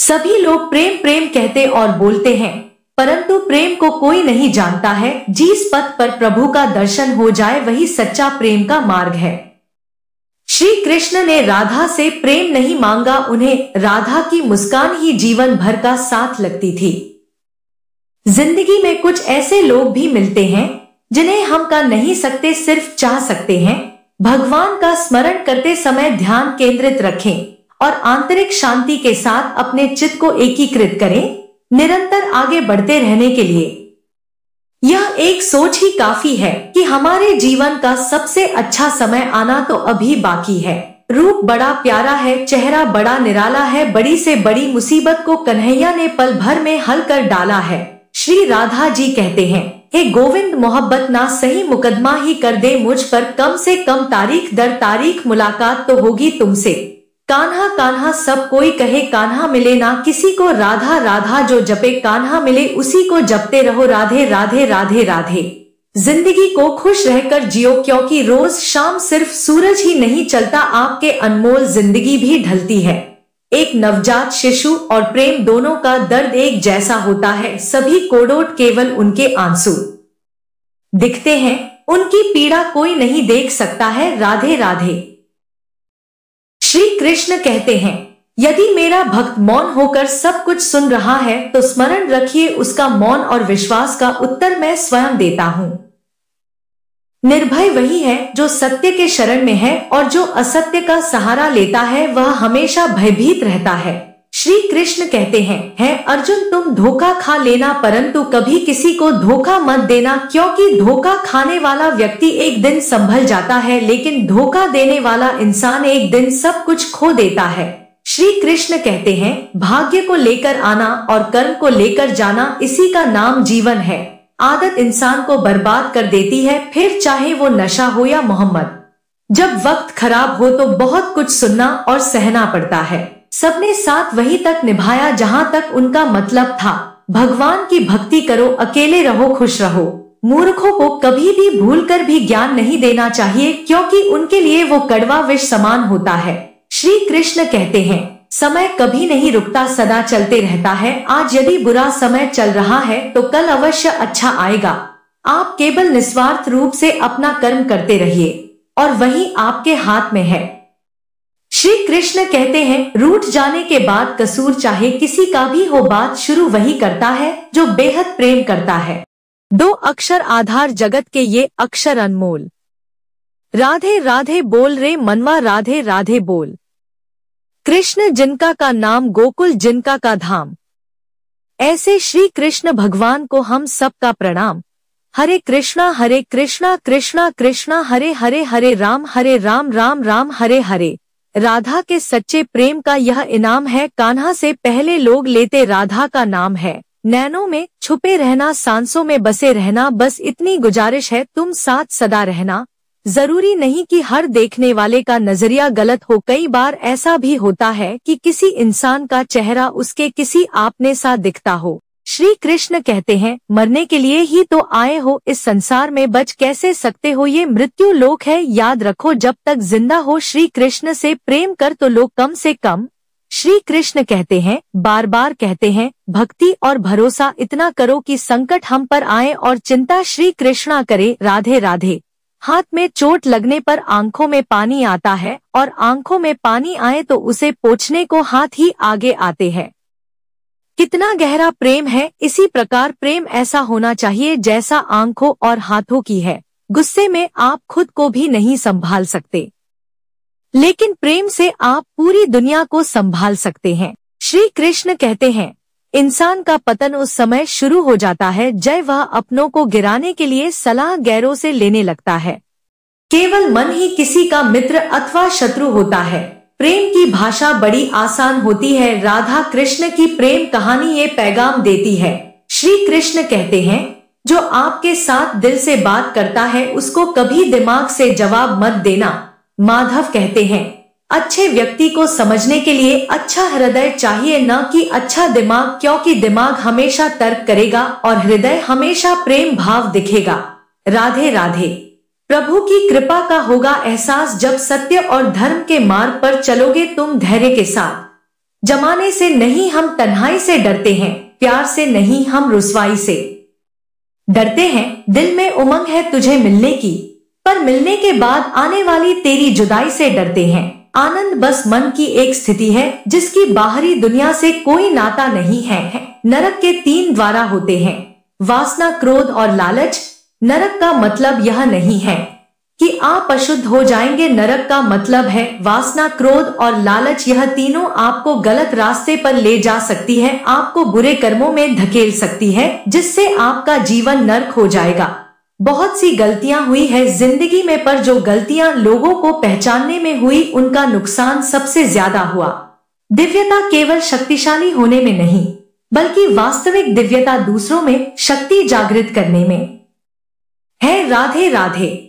सभी लोग प्रेम प्रेम कहते और बोलते हैं, परंतु प्रेम को कोई नहीं जानता है। जिस पथ पर प्रभु का दर्शन हो जाए वही सच्चा प्रेम का मार्ग है। श्री कृष्ण ने राधा से प्रेम नहीं मांगा, उन्हें राधा की मुस्कान ही जीवन भर का साथ लगती थी। जिंदगी में कुछ ऐसे लोग भी मिलते हैं जिन्हें हम कह नहीं सकते, सिर्फ चाह सकते हैं। भगवान का स्मरण करते समय ध्यान केंद्रित रखें और आंतरिक शांति के साथ अपने चित्त को एकीकृत करें, निरंतर आगे बढ़ते रहने के लिए। यह एक सोच ही काफी है कि हमारे जीवन का सबसे अच्छा समय आना तो अभी बाकी है। रूप बड़ा प्यारा है, चेहरा बड़ा निराला है, बड़ी से बड़ी मुसीबत को कन्हैया ने पल भर में हल कर डाला है। श्री राधा जी कहते हैं, हे गोविंद मोहब्बत ना सही मुकदमा ही कर दे मुझ पर, कम से कम तारीख दर तारीख मुलाकात तो होगी तुमसे। कान्हा कान्हा सब कोई कहे, कान्हा मिले ना किसी को, राधा राधा जो जपे, कान्हा मिले उसी को जपते रहो, राधे राधे राधे राधे। जिंदगी को खुश रहकर जियो, क्योंकि रोज शाम सिर्फ सूरज ही नहीं चलता, आपके अनमोल जिंदगी भी ढलती है। एक नवजात शिशु और प्रेम दोनों का दर्द एक जैसा होता है, सभी कोड़ोट केवल उनके आंसू दिखते हैं, उनकी पीड़ा कोई नहीं देख सकता है, राधे राधे। श्री कृष्ण कहते हैं, यदि मेरा भक्त मौन होकर सब कुछ सुन रहा है तो स्मरण रखिए उसका मौन और विश्वास का उत्तर मैं स्वयं देता हूँ। निर्भय वही है जो सत्य के शरण में है, और जो असत्य का सहारा लेता है वह हमेशा भयभीत रहता है। श्री कृष्ण कहते हैं, है अर्जुन तुम धोखा खा लेना परंतु कभी किसी को धोखा मत देना, क्योंकि धोखा खाने वाला व्यक्ति एक दिन संभल जाता है, लेकिन धोखा देने वाला इंसान एक दिन सब कुछ खो देता है। श्री कृष्ण कहते हैं, भाग्य को लेकर आना और कर्म को लेकर जाना, इसी का नाम जीवन है। आदत इंसान को बर्बाद कर देती है, फिर चाहे वो नशा हो या मोहम्मद। जब वक्त खराब हो तो बहुत कुछ सुनना और सहना पड़ता है। सबने साथ वहीं तक निभाया जहां तक उनका मतलब था। भगवान की भक्ति करो, अकेले रहो, खुश रहो। मूर्खों को कभी भी भूलकर भी ज्ञान नहीं देना चाहिए, क्योंकि उनके लिए वो कड़वा विष समान होता है। श्री कृष्ण कहते हैं, समय कभी नहीं रुकता, सदा चलते रहता है। आज यदि बुरा समय चल रहा है तो कल अवश्य अच्छा आएगा। आप केवल निस्वार्थ रूप से अपना कर्म करते रहिए और वही आपके हाथ में है। श्री कृष्ण कहते हैं, रूठ जाने के बाद कसूर चाहे किसी का भी हो, बात शुरू वही करता है जो बेहद प्रेम करता है। 2 अक्षर आधार जगत के, ये अक्षर अनमोल। राधे राधे बोल रे मनवा, राधे राधे बोल। कृष्ण जिनका का नाम, गोकुल जिनका का धाम। ऐसे श्री कृष्ण भगवान को हम सबका प्रणाम। हरे कृष्णा कृष्णा कृष्णा हरे हरे, हरे राम राम राम हरे हरे। राधा के सच्चे प्रेम का यह इनाम है, कान्हा से पहले लोग लेते राधा का नाम है। नैनों में छुपे रहना, सांसों में बसे रहना, बस इतनी गुजारिश है तुम साथ सदा रहना। जरूरी नहीं कि हर देखने वाले का नजरिया गलत हो, कई बार ऐसा भी होता है कि किसी इंसान का चेहरा उसके किसी आपने सा दिखता हो। श्री कृष्ण कहते हैं, मरने के लिए ही तो आए हो, इस संसार में बच कैसे सकते हो, ये मृत्यु लोक है, याद रखो जब तक जिंदा हो श्री कृष्ण से प्रेम कर तो लो कम से कम। श्री कृष्ण कहते हैं, बार बार कहते हैं, भक्ति और भरोसा इतना करो कि संकट हम पर आए और चिंता श्री कृष्णा करे, राधे राधे। हाथ में चोट लगने पर आंखों में पानी आता है, और आंखों में पानी आए तो उसे पोंछने को हाथ ही आगे आते हैं। कितना गहरा प्रेम है, इसी प्रकार प्रेम ऐसा होना चाहिए जैसा आंखों और हाथों की है। गुस्से में आप खुद को भी नहीं संभाल सकते, लेकिन प्रेम से आप पूरी दुनिया को संभाल सकते हैं। श्री कृष्ण कहते हैं, इंसान का पतन उस समय शुरू हो जाता है जब वह अपनों को गिराने के लिए सलाह गैरों से लेने लगता है। केवल मन ही किसी का मित्र अथवा शत्रु होता है। प्रेम की भाषा बड़ी आसान होती है, राधा कृष्ण की प्रेम कहानी ये पैगाम देती है। श्री कृष्ण कहते हैं, जो आपके साथ दिल से बात करता है उसको कभी दिमाग से जवाब मत देना। माधव कहते हैं, अच्छे व्यक्ति को समझने के लिए अच्छा हृदय चाहिए, न कि अच्छा दिमाग, क्योंकि दिमाग हमेशा तर्क करेगा और हृदय हमेशा प्रेम भाव दिखेगा। राधे राधे। प्रभु की कृपा का होगा एहसास जब सत्य और धर्म के मार्ग पर चलोगे तुम धैर्य के साथ। जमाने से नहीं हम तन्हाई से डरते हैं, प्यार से नहीं हम रुसवाई से डरते हैं। दिल में उमंग है तुझे मिलने की, पर मिलने के बाद आने वाली तेरी जुदाई से डरते हैं। आनंद बस मन की एक स्थिति है जिसकी बाहरी दुनिया से कोई नाता नहीं है। नरक के 3 द्वार होते हैं, वासना, क्रोध और लालच। नरक का मतलब यह नहीं है कि आप अशुद्ध हो जाएंगे। नरक का मतलब है वासना, क्रोध और लालच। यह तीनों आपको गलत रास्ते पर ले जा सकती है, आपको बुरे कर्मों में धकेल सकती है, जिससे आपका जीवन नरक हो जाएगा। बहुत सी गलतियां हुई है जिंदगी में, पर जो गलतियां लोगों को पहचानने में हुई उनका नुकसान सबसे ज्यादा हुआ। दिव्यता केवल शक्तिशाली होने में नहीं, बल्कि वास्तविक दिव्यता दूसरों में शक्ति जागृत करने में है। राधे राधे।